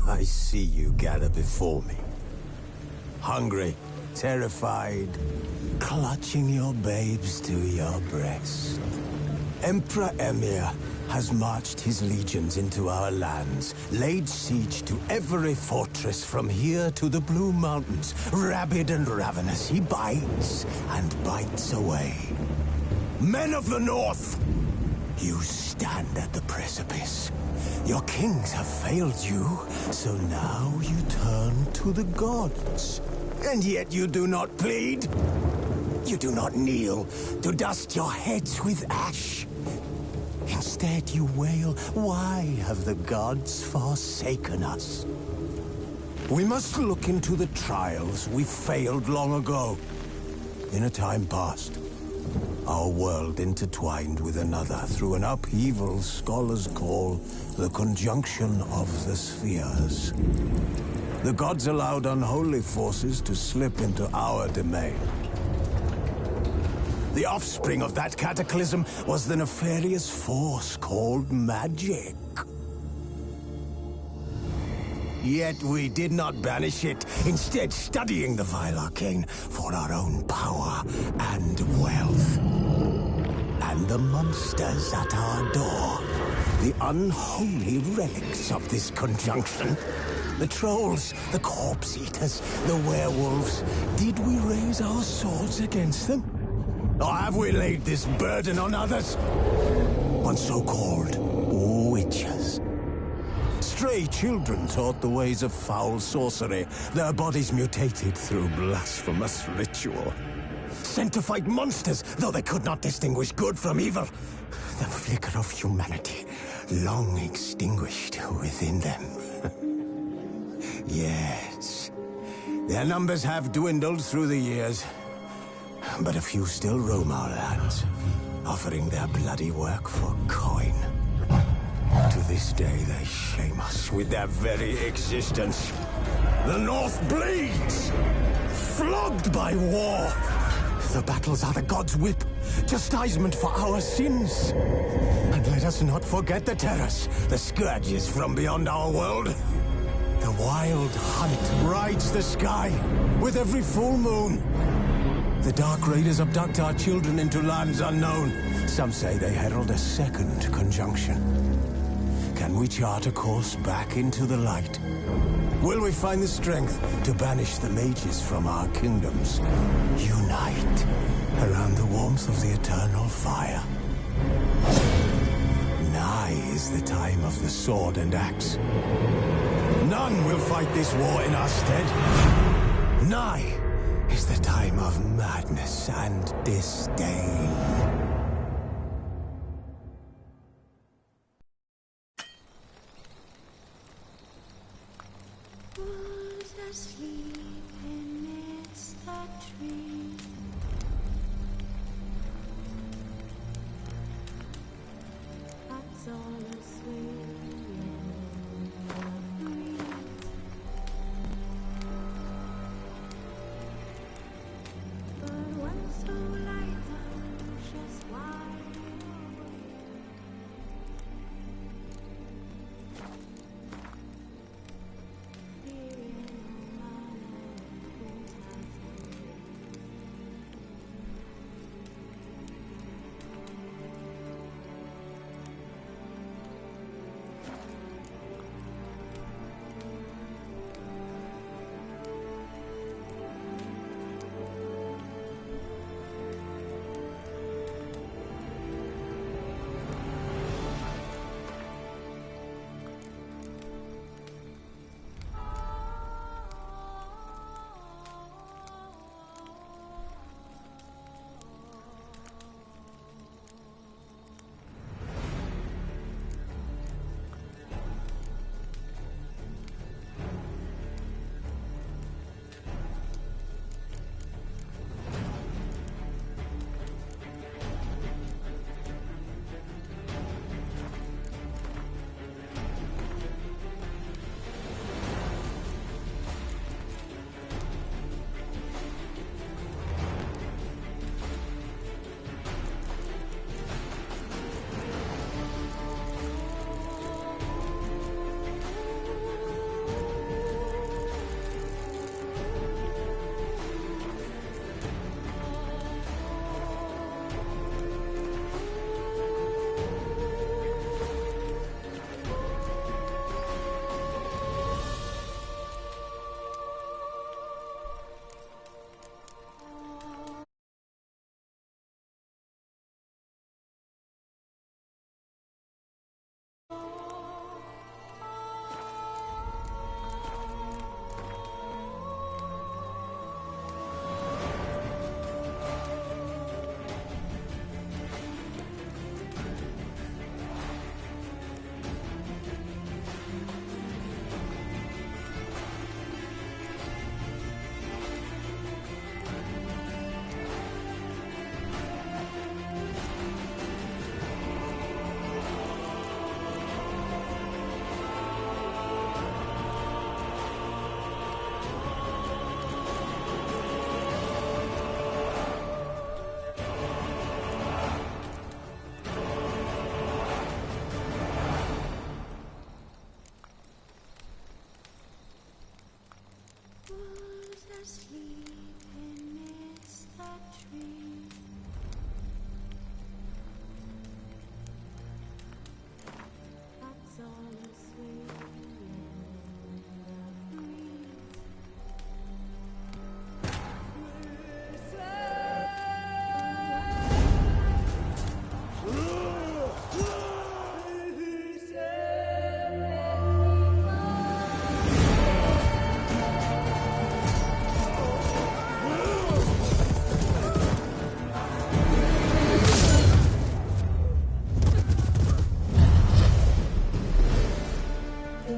I see you gather before me. Hungry, terrified, clutching your babes to your breast. Emperor Emir has marched his legions into our lands, laid siege to every fortress from here to the Blue Mountains. Rabid and ravenous, he bites and bites away. Men of the North, you stand at the precipice. Your kings have failed you, so now you turn to the gods. And yet you do not plead. You do not kneel to dust your heads with ash. Instead you wail, why have the gods forsaken us? We must look into the trials we failed long ago. In a time past, our world intertwined with another through an upheaval scholars call the conjunction of the spheres. The gods allowed unholy forces to slip into our domain. The offspring of that cataclysm was the nefarious force called magic. Yet we did not banish it, instead studying the vile arcane for our own power and wealth. And the monsters at our door, the unholy relics of this conjunction. The trolls, the corpse eaters, the werewolves. Did we raise our swords against them? Or have we laid this burden on others? On so-called witches. Stray children taught the ways of foul sorcery, their bodies mutated through blasphemous ritual. Sent to fight monsters, though they could not distinguish good from evil. The flicker of humanity, long extinguished within them. Yes, their numbers have dwindled through the years. But a few still roam our lands, offering their bloody work for coin. To this day, they shame us with their very existence. The North bleeds, flogged by war. The battles are the gods' whip, chastisement for our sins. And let us not forget the terrors, the scourges from beyond our world. The wild hunt rides the sky with every full moon. The Dark Raiders abduct our children into lands unknown. Some say they herald a second conjunction. Can we chart a course back into the light? Will we find the strength to banish the mages from our kingdoms? Unite around the warmth of the eternal fire. Nigh is the time of the sword and axe. None will fight this war in our stead. Nigh is the time of madness and disdain. Who's asleep amidst the trees? That's all asleep in the breeze. But when so light the just wide awake. Fearing no You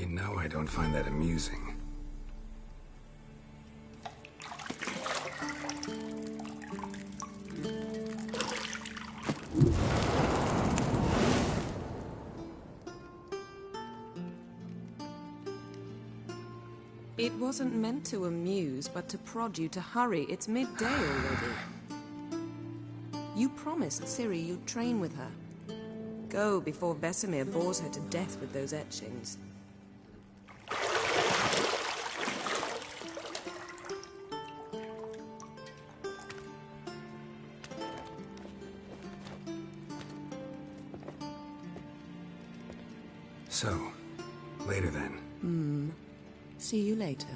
know I don't find that amusing. It wasn't meant to amuse, but to prod you to hurry. It's midday already. You promised Ciri you'd train with her. Go before Vesemir bores her to death with those etchings. So, later then. See you later.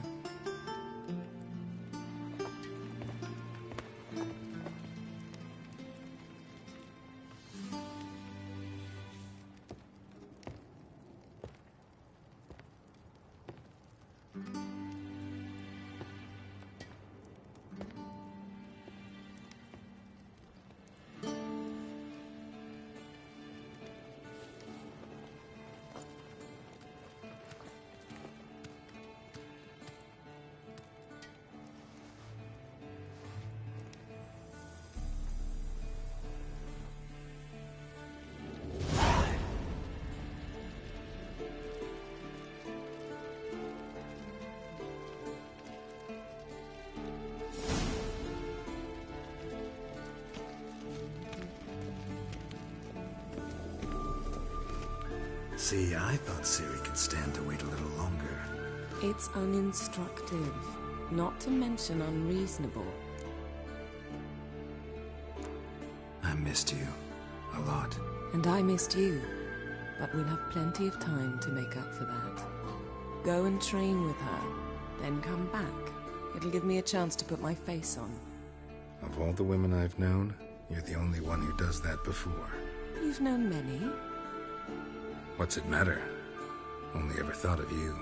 See, I thought Ciri could stand to wait a little longer. It's uninstructive, not to mention unreasonable. I missed you. A lot. And I missed you, but we'll have plenty of time to make up for that. Go and train with her, then come back. It'll give me a chance to put my face on. Of all the women I've known, you're the only one who does that before. You've known many. What's it matter? Only ever thought of you.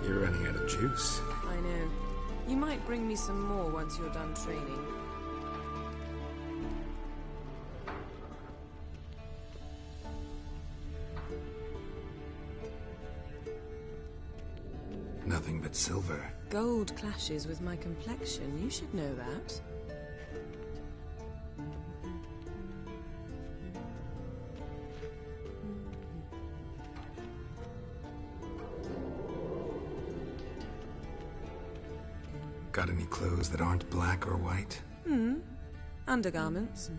You're running out of juice. I know. You might bring me some more once you're done training. Nothing but silver. Gold clashes with my complexion. You should know that. Got any clothes that aren't black or white? Undergarments.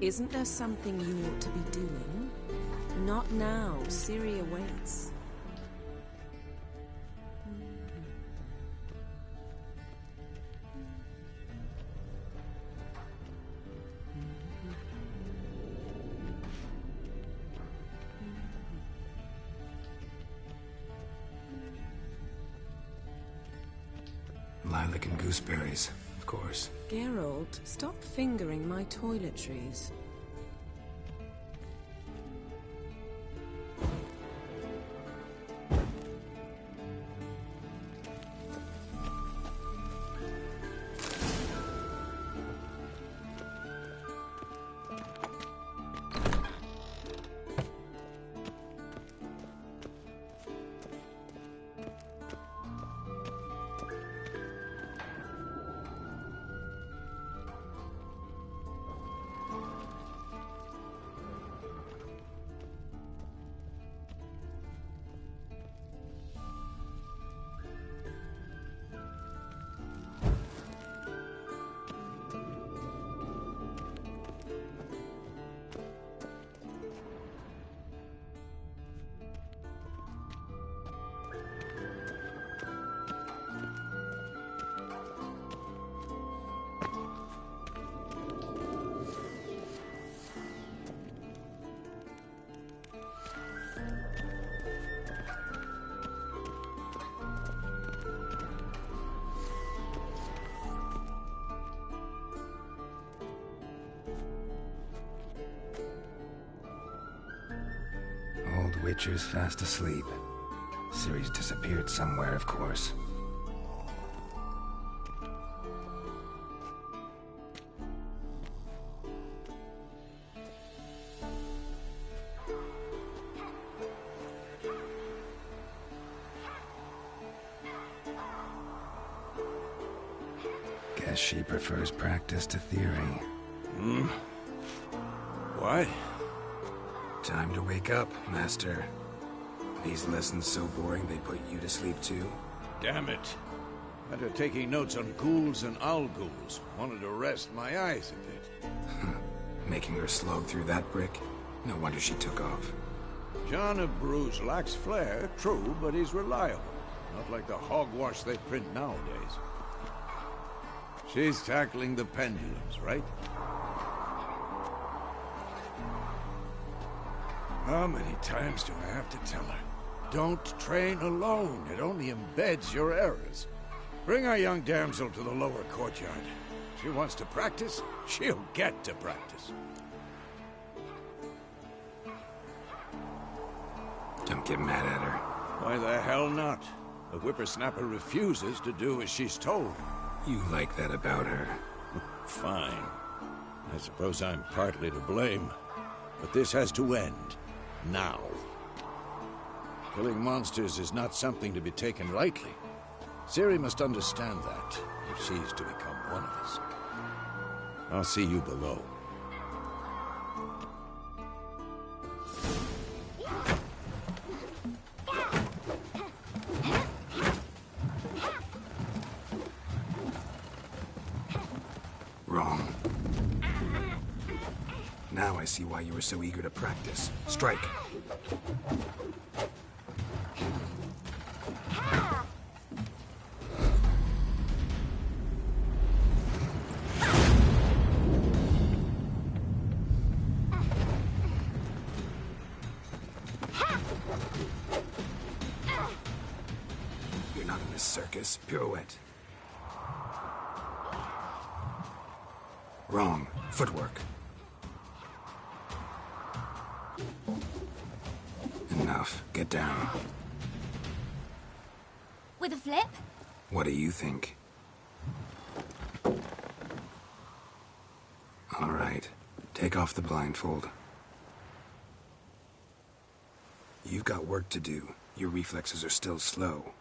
Isn't there something you ought to be doing? Not now. Ciri awaits. Lilac and gooseberries, of course. Geralt, stop fingering my toiletries. Old Witcher's fast asleep. Ciri's disappeared somewhere, of course. Guess she prefers practice to theory. What? Time to wake up, Master. These lessons so boring they put you to sleep too? Damn it. After taking notes on ghouls and owl-ghouls, wanted to rest my eyes a bit. Making her slog through that brick? No wonder she took off. John of Bruges lacks flair, true, but he's reliable. Not like the hogwash they print nowadays. She's tackling the pendulums, right? How many times do I have to tell her? Don't train alone. It only embeds your errors. Bring our young damsel to the lower courtyard. She wants to practice, she'll get to practice. Don't get mad at her. Why the hell not? The whippersnapper refuses to do as she's told. You like that about her. Fine. I suppose I'm partly to blame. But this has to end. Now. Killing monsters is not something to be taken lightly. Ciri must understand that, if she's to become one of us. I'll see you below. Wrong. Now I see why you were so eager to practice. Strike. You're not in this circus. Pirouette. Wrong. Footwork. Enough. Get down. With a flip? What do you think? All right. Take off the blindfold. You've got work to do. Your reflexes are still slow.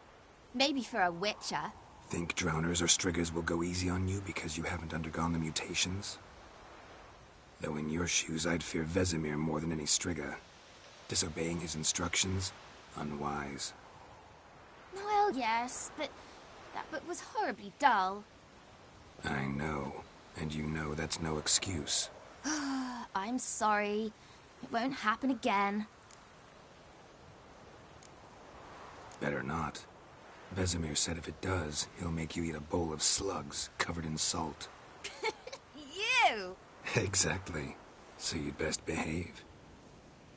Maybe for a witcher. Think drowners or striggers will go easy on you because you haven't undergone the mutations? Though in your shoes, I'd fear Vesemir more than any strigger. Disobeying his instructions? Unwise. Well, yes, but that book was horribly dull. I know. And you know that's no excuse. I'm sorry. It won't happen again. Better not. Vesemir said if it does, he'll make you eat a bowl of slugs covered in salt. You! Exactly. So you'd best behave.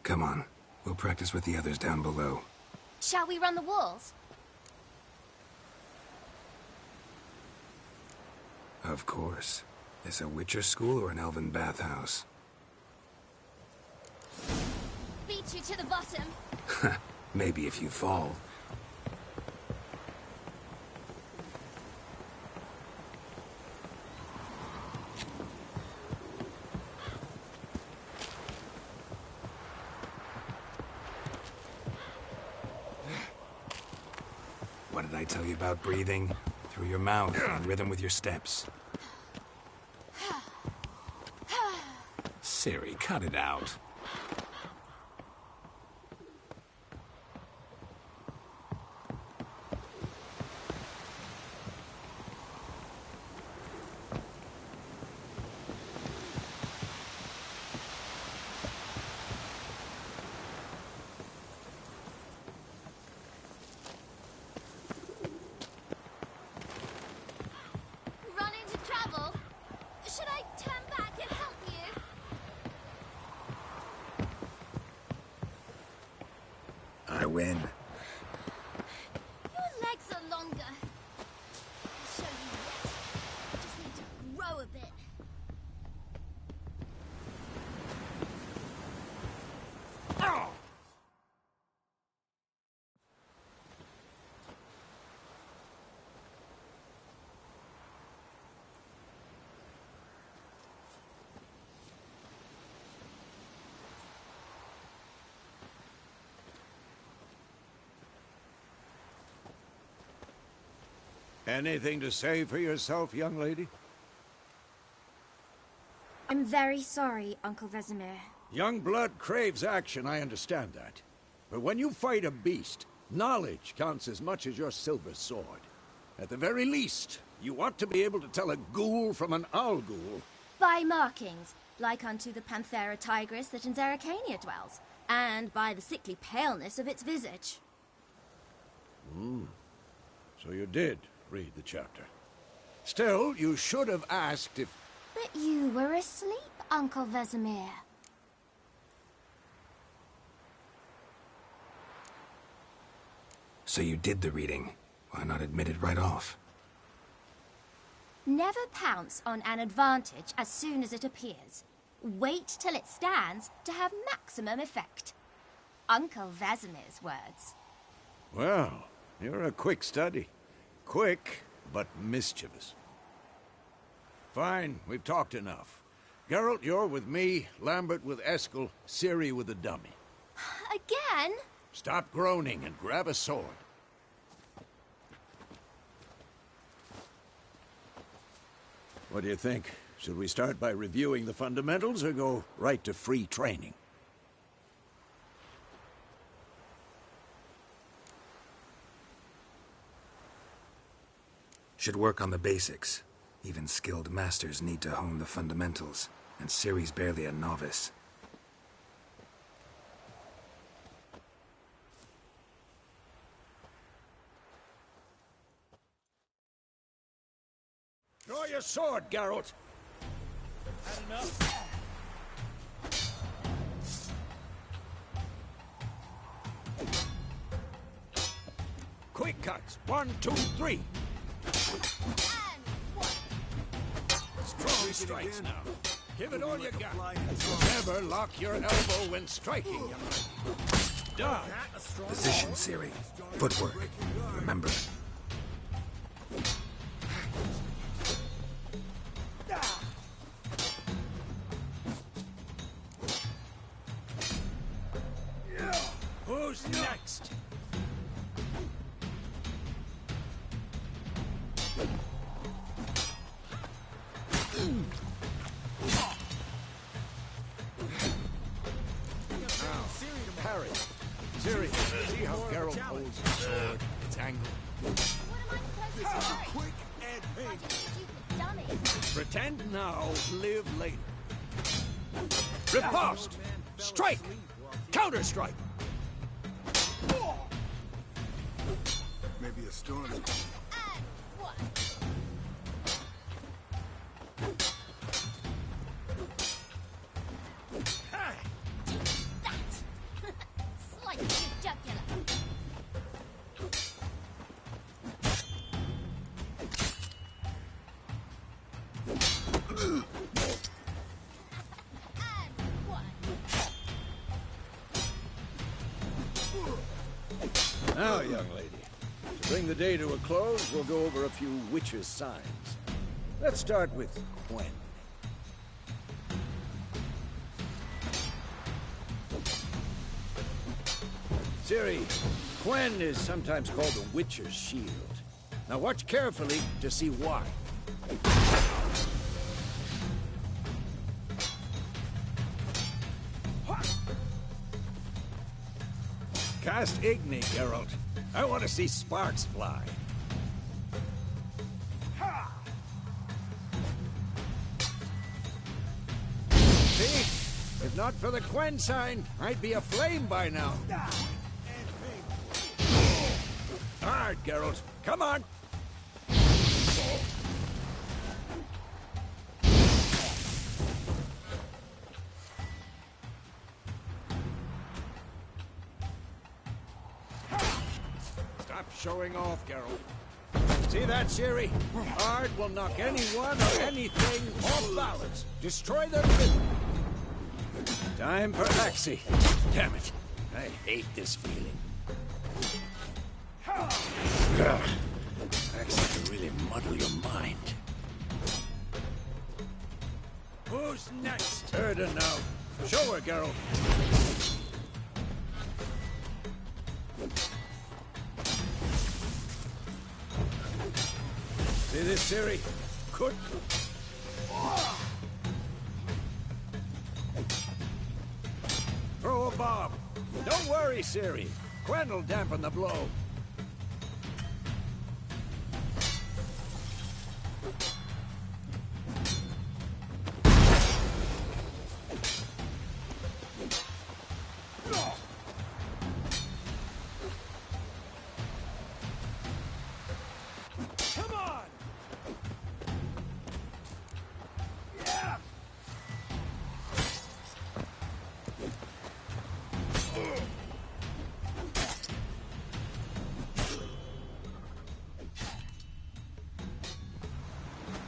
Come on. We'll practice with the others down below. Shall we run the walls? Of course. Is a Witcher school or an elven bathhouse? Beat you to the bottom. Maybe if you fall. What did I tell you about breathing? Through your mouth, in rhythm with your steps. Ciri, cut it out. Run into trouble? Should I turn back and help you? I win. Your legs are longer. I'll show you yet. You just need to grow a bit. Anything to say for yourself, young lady? I'm very sorry, Uncle Vesemir. Young blood craves action, I understand that. But when you fight a beast, knowledge counts as much as your silver sword. At the very least, you ought to be able to tell a ghoul from an owl ghoul. By markings, like unto the Panthera tigris that in Zerrikania dwells, and by the sickly paleness of its visage. So you did read the chapter. Still, you should have asked if... But you were asleep, Uncle Vesemir. So you did the reading. Why not admit it right off? Never pounce on an advantage as soon as it appears. Wait till it stands to have maximum effect. Uncle Vesemir's words. Well, You're a quick study. Quick, but mischievous. Fine, we've talked enough. Geralt, you're with me, Lambert with Eskel, Ciri with the dummy. Again? Stop groaning and grab a sword. What do you think? Should we start by reviewing the fundamentals or go right to free training? Should work on the basics. Even skilled masters need to hone the fundamentals, and Ciri's barely a novice. Draw your sword, Geralt! Had enough? Quick cuts! 1, 2, 3! Strong strikes now. Give it all you got. Never lock your elbow when striking, young lady. Done. Position, Ciri. Footwork. Remember. Who's next? Parry. Ciri, see how Geralt holds his sword? It's angled. What am I supposed to do? Quick and painful. Stupid dummy. Pretend now, live later. Riposte! Strike! Counter-strike! Maybe a storm. And what? That! Slightly jugular. And what? Now, young lady, to bring the day to a close, we'll go over a few witches' signs. Let's start with Quen. Ciri, Quen is sometimes called the Witcher's Shield. Now watch carefully to see why. Cast Igni, Geralt. I want to see sparks fly. See? If not for the Quen sign, I'd be aflame by now. Hard, Geralt. Come on. Stop showing off, Geralt. See that, Ciri? Hard will knock anyone or anything off balance. Destroy their rhythm. Time for Axie. Damn it. I hate this feeling. Axie can really muddle your mind. Who's next? Erda now. Show her, Geralt. See this, Ciri? Could... Throw a bomb. Don't worry, Ciri. Quen will dampen the blow. Come on! Yeah!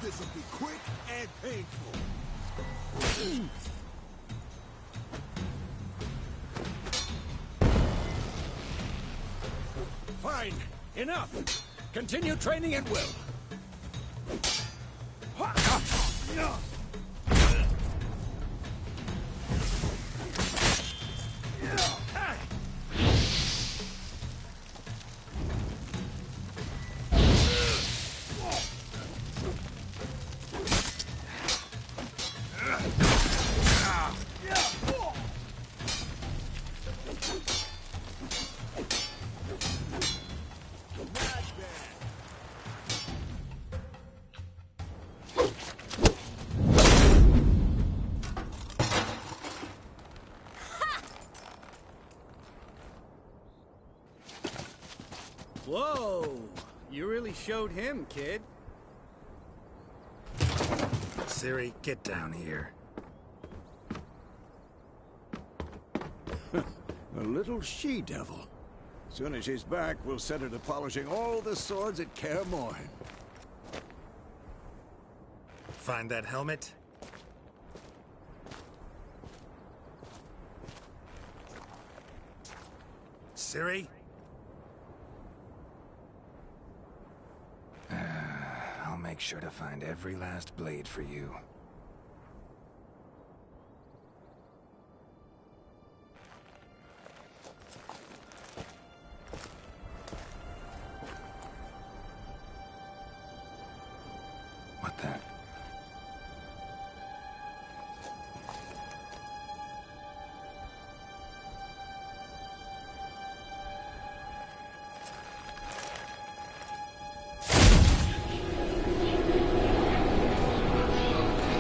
This will be quick and painful. Fine. Enough! Continue training at will. Whoa! You really showed him, kid. Siri, get down here. A little she-devil. Soon as she's back, we'll set her to polishing all the swords at Kaer Morhen. Find that helmet? Siri? I'll make sure to find every last blade for you. What the?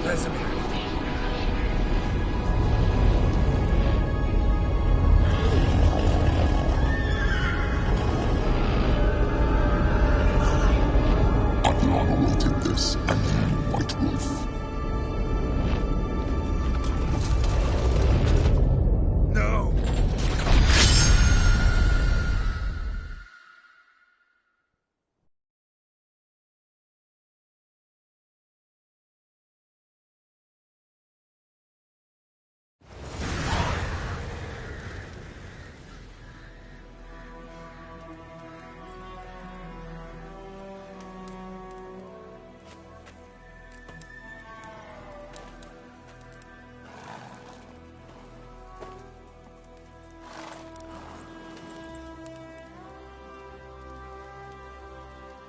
Vesemir. I've long awaited this, and you, White Wolf. No!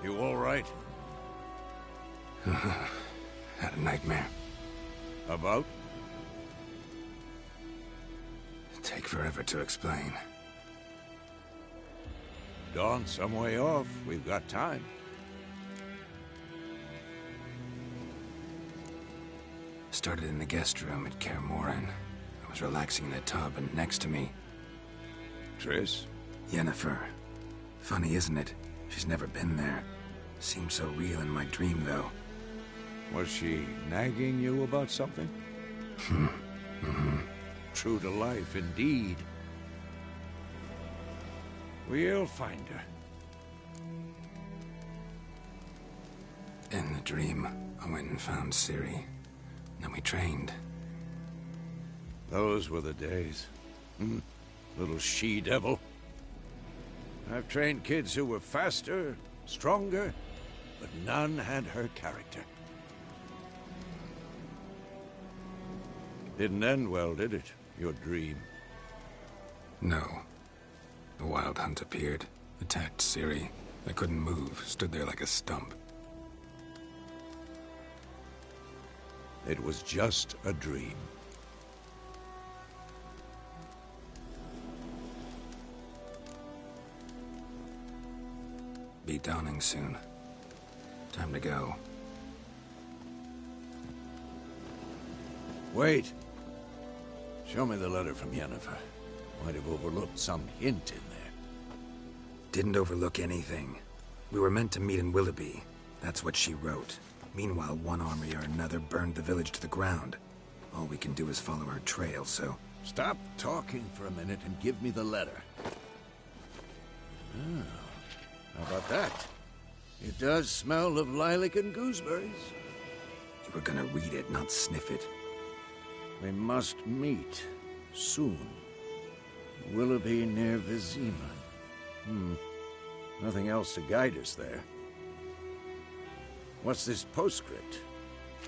You all right? Had a nightmare. About? Take forever to explain. Dawn's some way off. We've got time. Started in the guest room at Kaer Morhen. I was relaxing in a tub, and next to me, Triss? Yennefer. Funny, isn't it? She's never been there. Seemed so real in my dream, though. Was she nagging you about something? True to life, indeed. We'll find her. In the dream, I went and found Ciri. Then we trained. Those were the days. Little she-devil. I've trained kids who were faster, stronger, but none had her character. Didn't end well, did it? Your dream? No. The Wild Hunt appeared, attacked Ciri. I couldn't move, stood there like a stump. It was just a dream. Be dawning soon. Time to go. Wait. Show me the letter from Yennefer. Might have overlooked some hint in there. Didn't overlook anything. We were meant to meet in Willoughby. That's what she wrote. Meanwhile, one army or another burned the village to the ground. All we can do is follow her trail, so... Stop talking for a minute and give me the letter. Oh, how about that? It does smell of lilac and gooseberries. You were gonna read it, not sniff it. We must meet soon. Willoughby near Vizima. Nothing else to guide us there. What's this postscript?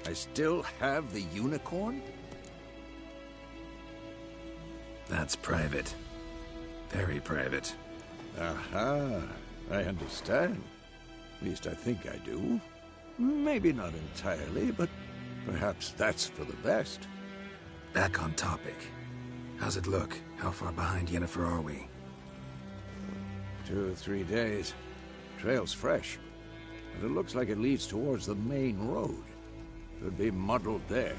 I still have the unicorn? That's private. Very private. Aha, I understand. At least I think I do. Maybe not entirely, but perhaps that's for the best. Back on topic. How's it look? How far behind Yennefer are we? 2 or 3 days. Trail's fresh. But it looks like it leads towards the main road. Could be muddled there.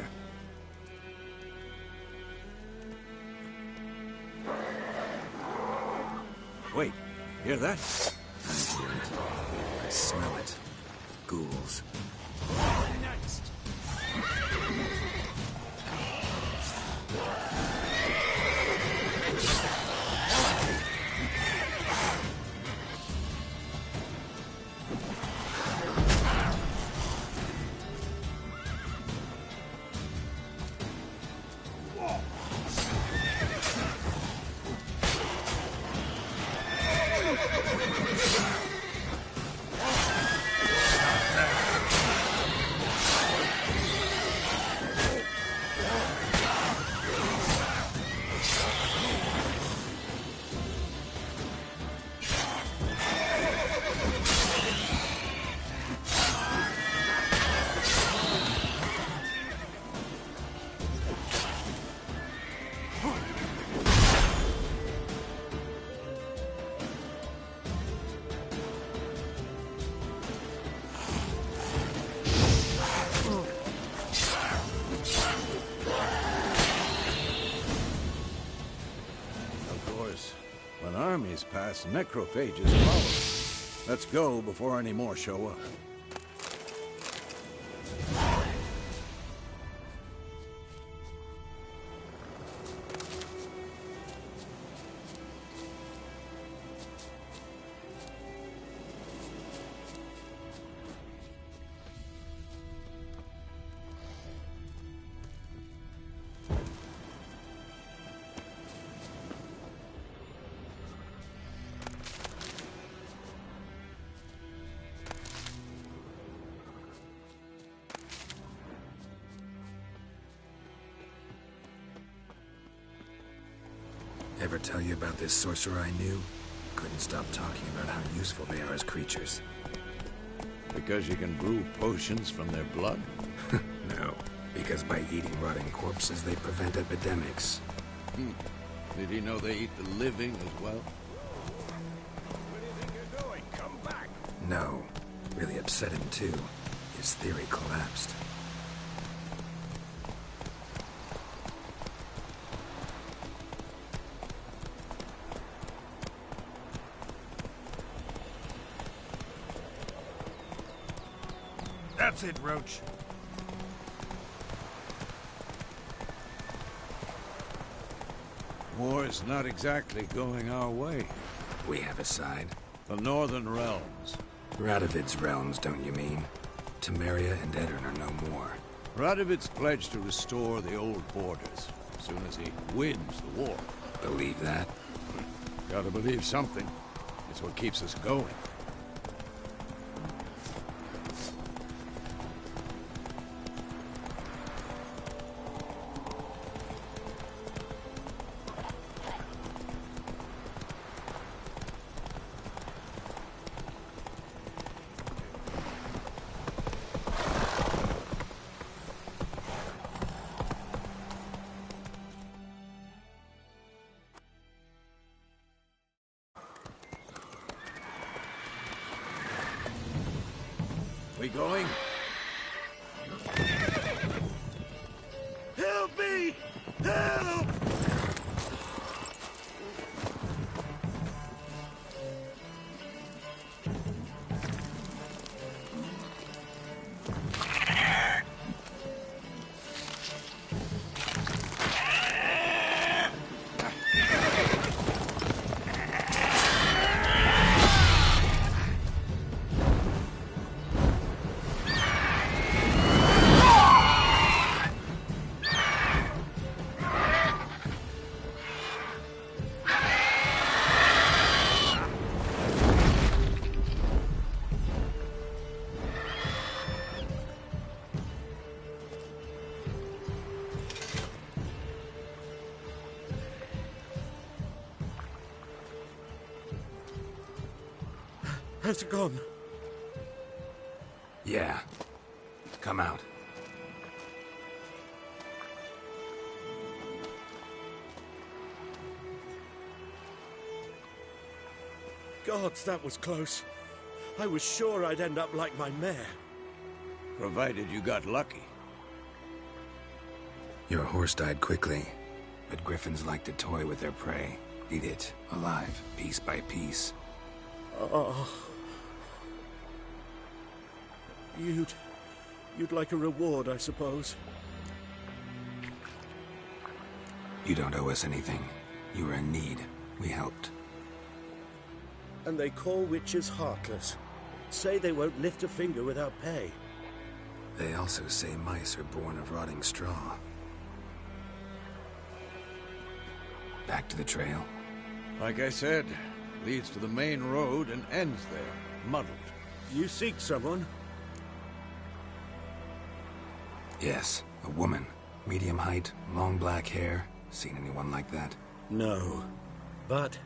Wait, hear that? I hear it. I smell it. Ghouls. Next. When armies pass, necrophages follow. Let's go before any more show up. Ever tell you about this sorcerer I knew? Couldn't stop talking about how useful they are as creatures. Because you can brew potions from their blood? No, because by eating rotting corpses, they prevent epidemics. Did he know they eat the living as well? Where do you think you're going? Come back. No. Really upset him, too. His theory collapsed. That's it, Roach. War's not exactly going our way. We have a side. The Northern Realms. Radovid's realms, don't you mean? Temeria and Edirn are no more. Radovid's pledged to restore the old borders as soon as he wins the war. Believe that? Gotta believe something. It's what keeps us going. We going? Help me! Help! Has it gone? Yeah. Come out. Gods, that was close. I was sure I'd end up like my mare. Provided you got lucky. Your horse died quickly, but griffins like to toy with their prey. Eat it, alive, piece by piece. Oh. You'd like a reward, I suppose. You don't owe us anything. You were in need. We helped. And they call witches heartless. Say they won't lift a finger without pay. They also say mice are born of rotting straw. Back to the trail? Like I said, leads to the main road and ends there, muddled. You seek someone? Yes, a woman. Medium height, long black hair. Seen anyone like that? No. But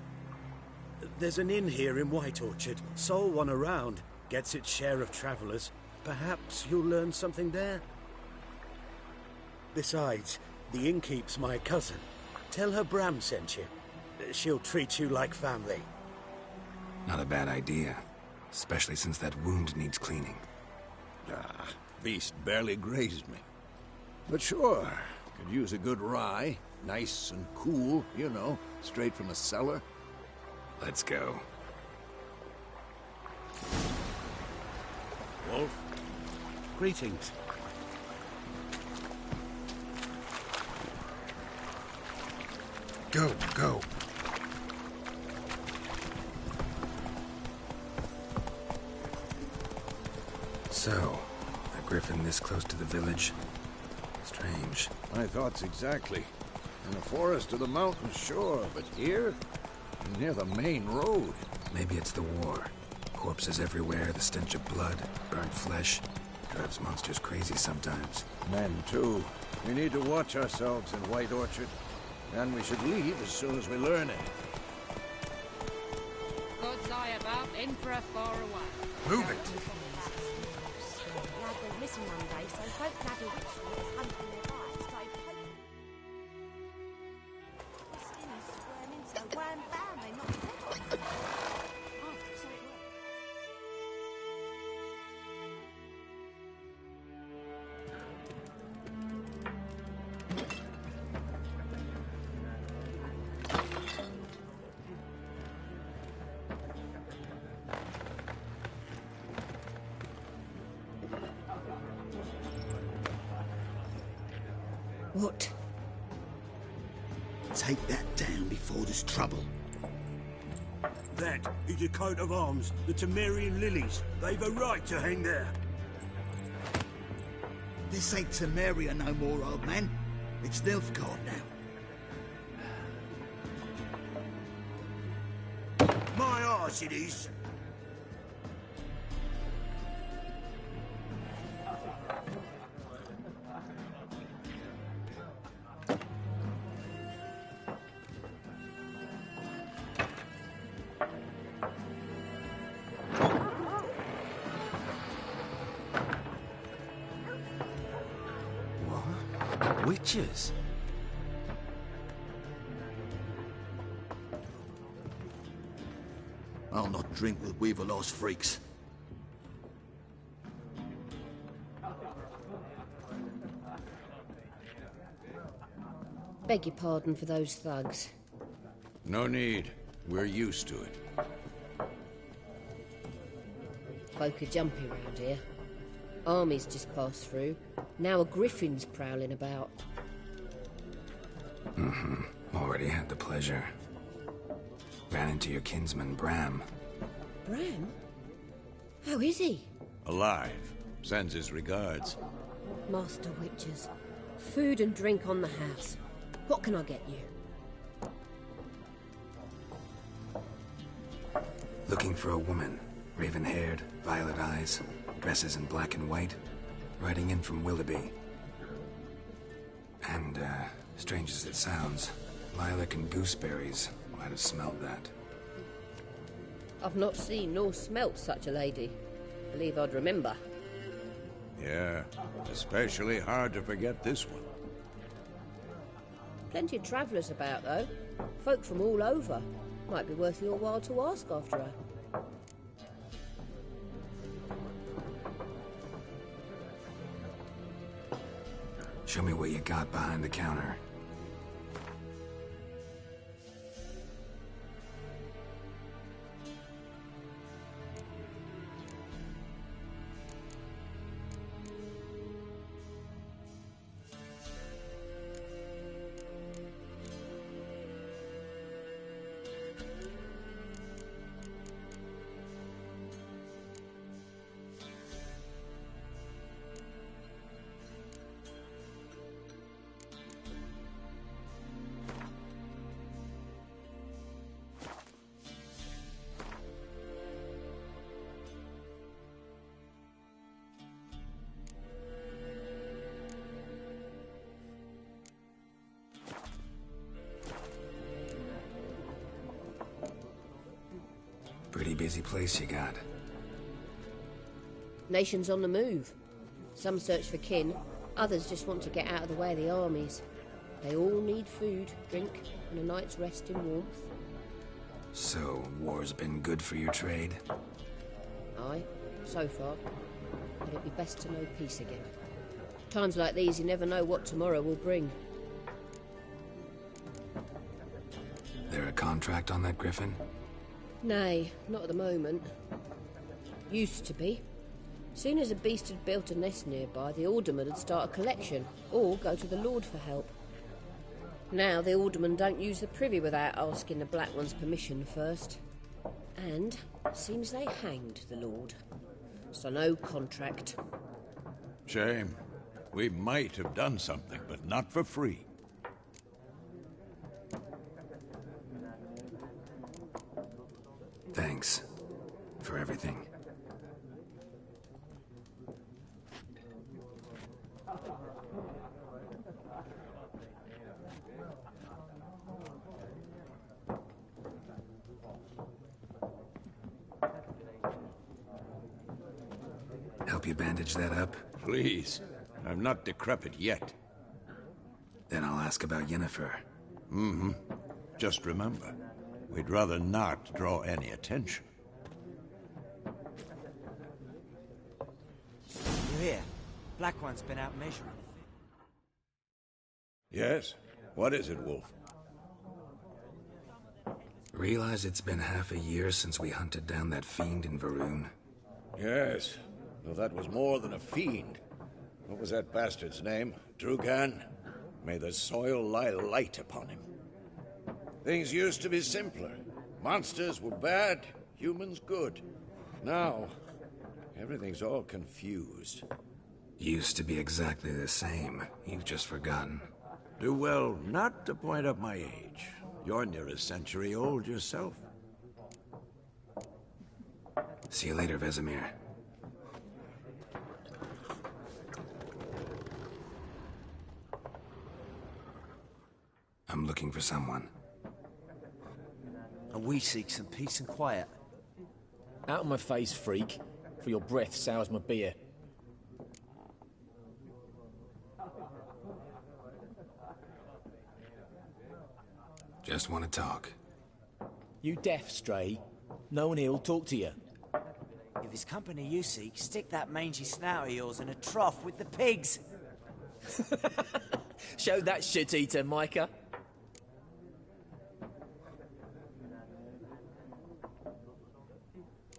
there's an inn here in White Orchard. Sole one around. Gets its share of travelers. Perhaps you'll learn something there? Besides, the innkeep's my cousin. Tell her Bram sent you. She'll treat you like family. Not a bad idea. Especially since that wound needs cleaning. Beast barely grazed me. But sure, could use a good rye. Nice and cool, you know, straight from a cellar. Let's go. Wolf? Greetings. Go, go. So, a griffin this close to the village? Strange. My thoughts exactly. In a forest or the mountains, sure, but here? Near the main road. Maybe it's the war. Corpses everywhere, the stench of blood, burnt flesh. Drives monsters crazy sometimes. Men, too. We need to watch ourselves in White Orchard. And we should leave as soon as we learn it. God's eye about, in for a far away. Move it! Lad went missing one day, so folk had a witch was hunting their eyes, started poking. The skin is squirming so wham bam, they knocked the head off. Oh, so it worked. What? Take that down before there's trouble. That is a coat of arms, the Temerian lilies. They've a right to hang there. This ain't Temeria no more, old man. It's Nilfgaard now. My arse it is. Witches? I'll not drink with Weaverlost freaks. Beg your pardon for those thugs. No need. We're used to it. Folk are jumpy round here. Armies just passed through. Now a griffin's prowling about. Already had the pleasure. Ran into your kinsman, Bram. Bram? How is he? Alive. Sends his regards. Master Witches. Food and drink on the house. What can I get you? Looking for a woman. Raven-haired, violet eyes, dresses in black and white. Riding in from Willoughby. And, strange as it sounds, lilac and gooseberries might have smelled that. I've not seen nor smelt such a lady. Believe I'd remember. Yeah, especially hard to forget this one. Plenty of travellers about, though. Folk from all over. Might be worth your while to ask after her. Show me what you got behind the counter. Pretty busy place you got. Nations on the move. Some search for kin, others just want to get out of the way of the armies. They all need food, drink, and a night's rest in warmth. So, war's been good for your trade? Aye, so far. But it'd be best to know peace again. Times like these, you never know what tomorrow will bring. There a contract on that griffin? Nay, not at the moment. Used to be. Soon as a beast had built a nest nearby, the alderman would start a collection, or go to the Lord for help. Now the aldermen don't use the privy without asking the Black One's permission first. And seems they hanged the Lord. So no contract. Shame. We might have done something, but not for free. Thanks for everything. Help you bandage that up? Please. I'm not decrepit yet. Then I'll ask about Yennefer. Mm-hmm. Just remember, we'd rather not draw any attention. You hear? Black One's been out measuring. Yes? What is it, Wolf? Realize it's been half a year since we hunted down that fiend in Varun? Yes, though that was more than a fiend. What was that bastard's name? Drugan? May the soil lie light upon him. Things used to be simpler. Monsters were bad, humans good. Now, everything's all confused. Used to be exactly the same. You've just forgotten. Do well not to point up my age. You're near a century old yourself. See you later, Vesemir. I'm looking for someone. And we seek some peace and quiet. Out of my face, freak, for your breath sours my beer. Just want to talk. You deaf, Stray? No one here will talk to you. If it's company you seek, stick that mangy snout of yours in a trough with the pigs. Show that shit-eater, Micah.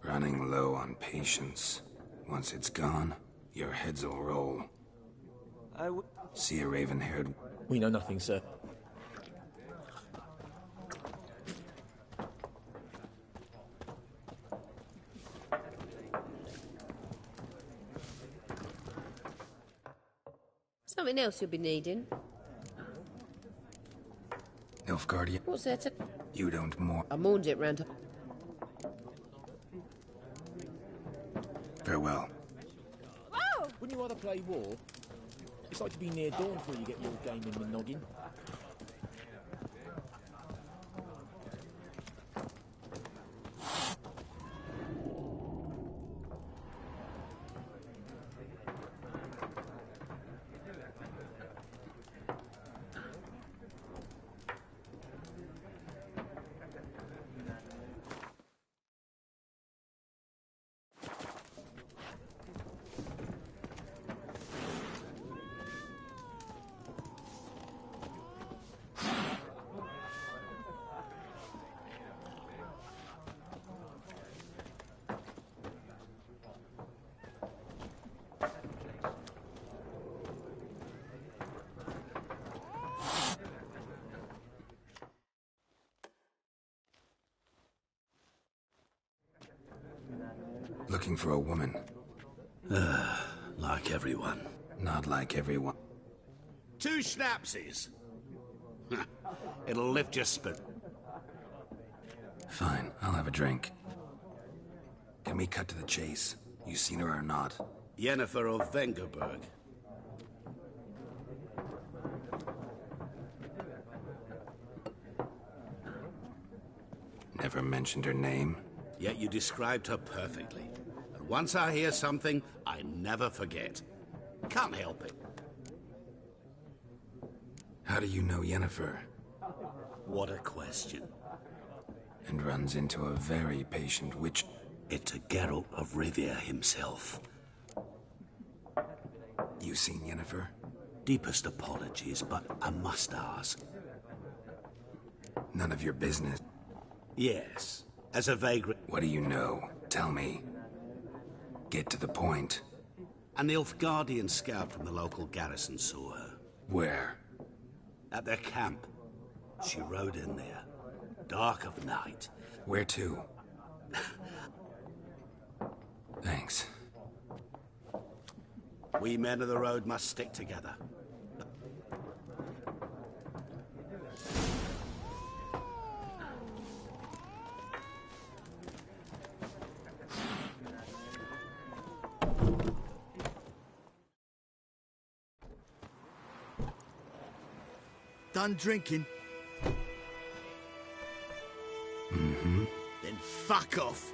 Running low on patience. Once it's gone, your heads will roll. See a raven-haired... We know nothing, sir. Something else you'll be needing. Nilfgaardian. What's there to... You don't mourn. I mourned it round... Farewell. Whoa! Wouldn't you rather play war? It's like to be near dawn before you get your game in the noggin. Looking for a woman. Like everyone. Not like everyone. 2 schnapsies. It'll lift your spirit. Fine, I'll have a drink. Can we cut to the chase? You seen her or not? Yennefer of Vengerberg. Never mentioned her name? Yet you described her perfectly. And once I hear something, I never forget. Can't help it. How do you know Yennefer? What a question. And runs into a very patient witch. It's a Geralt of Rivia himself. You seen Yennefer? Deepest apologies, but I must ask. None of your business. Yes, as a vagrant. What do you know? Tell me. Get to the point. An Nilfgaardian scout from the local garrison saw her. Where? At their camp. She rode in there. Dark of night. Where to? Thanks. We men of the road must stick together. Done drinking? Mm-hmm. Then fuck off.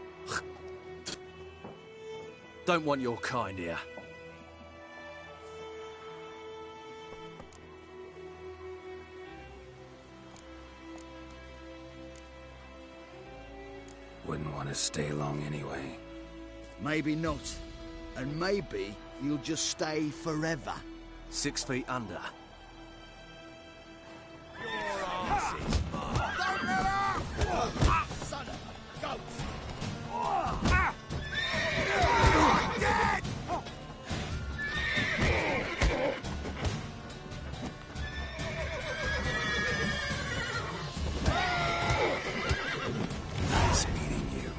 Don't want your kind here. Wouldn't want to stay long anyway. Maybe not. And maybe you'll just stay forever. 6 feet under. Son of a goat! Nice meeting you.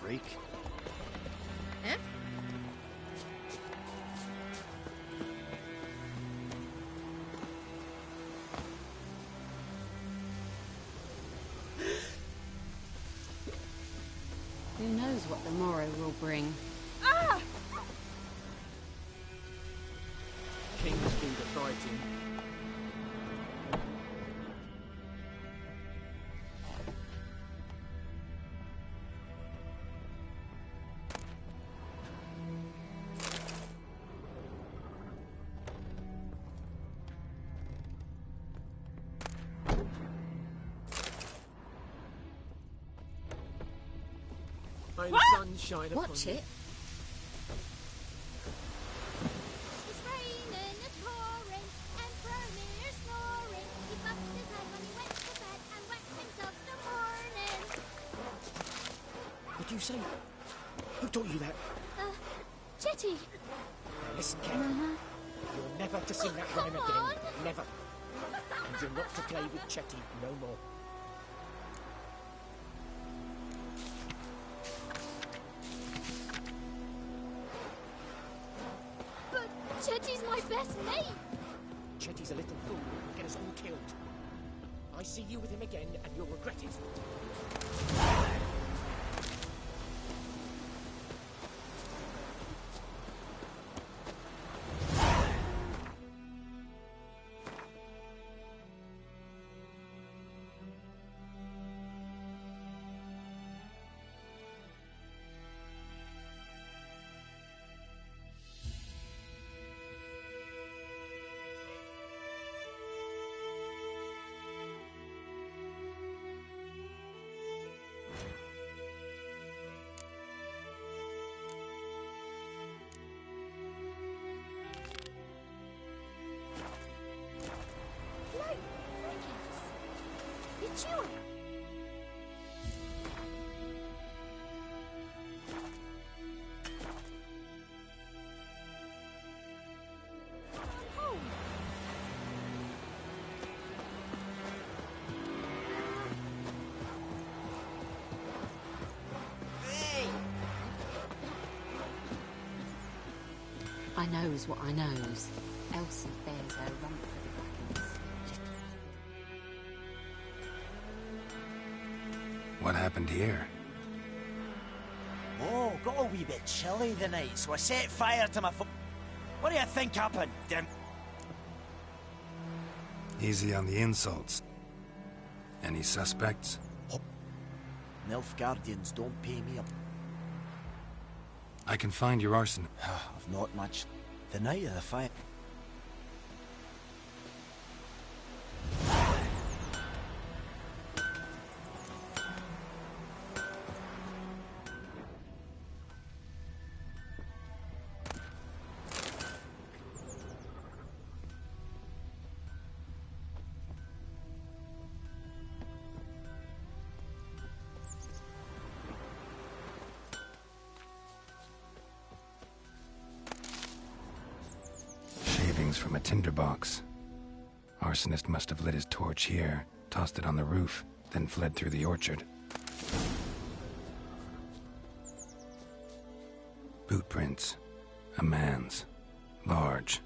Freak. Eh? Who knows what the morrow will bring? Ah! Kings do the fighting. May the sun shine upon Watch you. it. It's raining, it's pouring, and Vermeer's snoring. He bumped his head when he went to bed and waxed himself till morning. What do you say? Who taught you that? Chetty. Listen carefully. You're never to sing that rhyme come again. Never. And you're not to play with Chetty no more. But Chetty's my best mate. Chetty's a little fool who will get us all killed. I see you with him again, and you'll regret it. Like crickets. You're chewing. I knows what I knows. Elsie bears her rump for the Brackens. What happened here? Oh, got a wee bit chilly the night, so I set fire to my What do you think happened, Dim? Easy on the insults. Any suspects? Milf Guardians don't pay me up. I can find your arsenal. I've not much. The night of the fire. From a tinderbox. Arsonist must have lit his torch here, tossed it on the roof, then fled through the orchard. Boot prints. A man's. Large.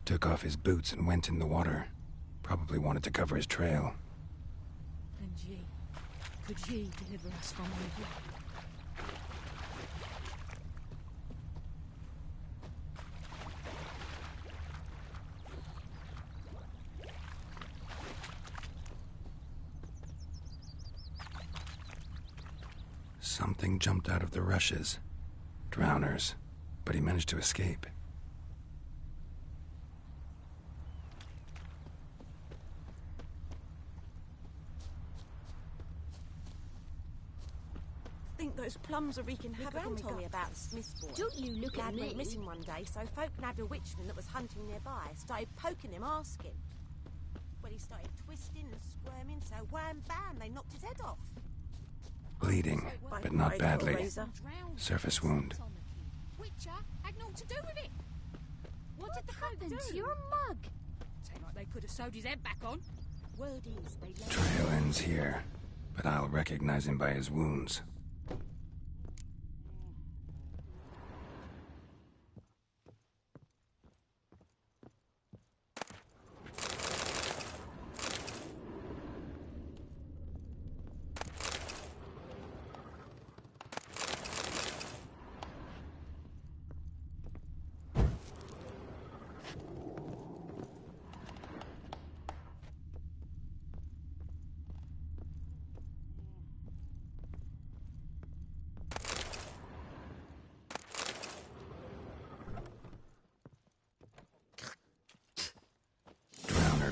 Took off his boots and went in the water. Probably wanted to cover his trail. And ye, could ye deliver us from evil? Something jumped out of the rushes. Drowners. But he managed to escape. Those plums are wreaking havoc on told me about the Smith's boy. Don't you look at me. me. Went missing one day, so folk nabbed a witchman that was hunting nearby. Started poking him, asking. Well, he started twisting and squirming, so wham bam, they knocked his head off. Bleeding, but not badly. Surface wound. Witcher had naught to do with it. What did the happened to your mug? Seemed like they could have sewed his head back on. Word is they Trail ends here, but I'll recognize him by his wounds.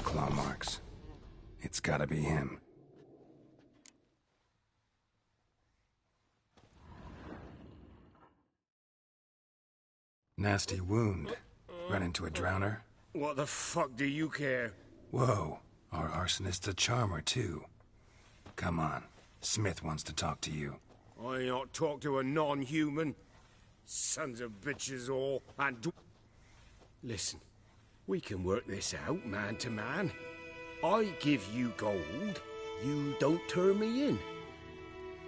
Claw marks. It's gotta be him. Nasty wound. Run into a drowner? What the fuck do you care? Whoa, our arsonist's a charmer too. Come on, Smith wants to talk to you. I ain't not talk to a non-human. Sons of bitches all, and... Listen. We can work this out, man to man. I give you gold, you don't turn me in.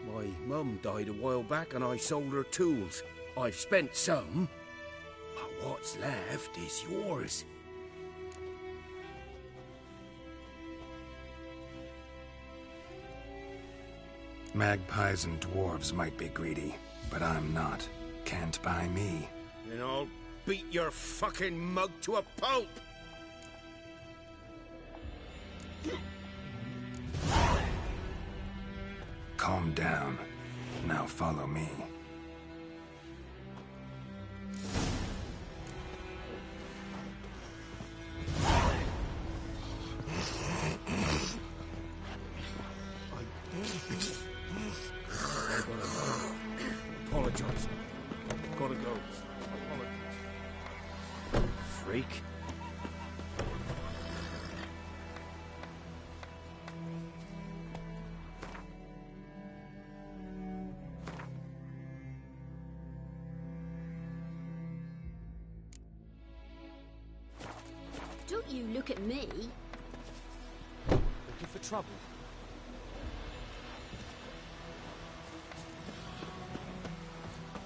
My mum died a while back and I sold her tools. I've spent some, but what's left is yours. Magpies and dwarves might be greedy, but I'm not. Can't buy me. Then I'll beat your fucking mug to a pulp! Calm down. Now follow me. Apologize. freak. Don't you look at me. Looking for trouble?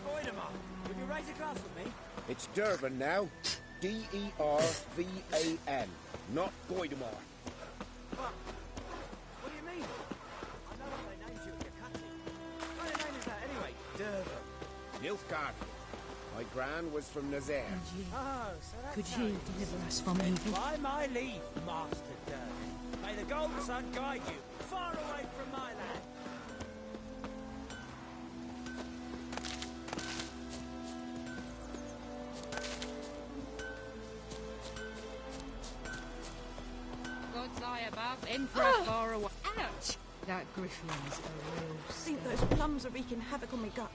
Goidemar, would you raise a glass with me? It's Durban now. D-E-R-V-A-N, not Goidemar. What do you mean? I know what they named you at your country. What kind of name is that anyway? Durban. Nilfgaard. My gran was from Nazaire. Oh, so that's Could how you it is. deliver us from evil? By my leave, Master Durban. May the Golden Sun guide you far away from my land. Gods lie above, Emperor far away. Ouch! That griffin's a real I think those plums are wreaking havoc on my gut.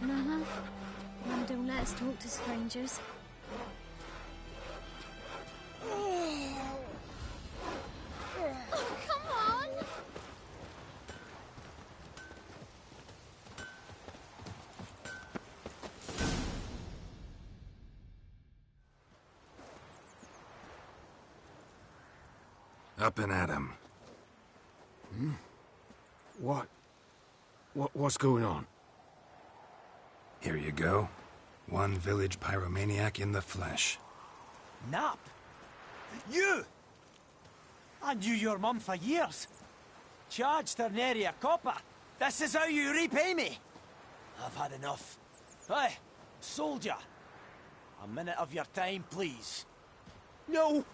Mama, Mum don't let us talk to strangers. Oh, come on! Up and at 'em. What's going on? Here you go. One village pyromaniac in the flesh. Nap? You! I knew your mum for years. Charged her nary a copper. This is how you repay me. I've had enough. Hey, soldier. A minute of your time, please. No!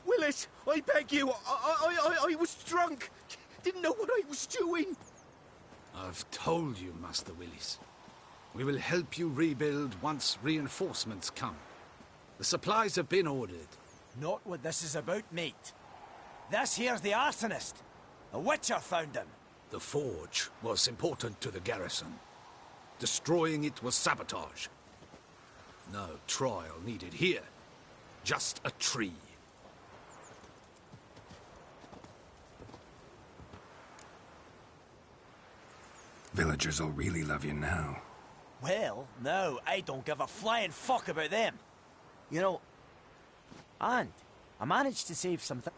Willis, I beg you. I was drunk. Didn't know what I was doing. I've told you, Master Willis. We will help you rebuild once reinforcements come. The supplies have been ordered. Not what this is about, mate. This here's the arsonist. A witcher found him. The forge was important to the garrison. Destroying it was sabotage. No trial needed here. Just a tree. Villagers will really love you now. Well, no, I don't give a flying fuck about them. You know, and I managed to save something.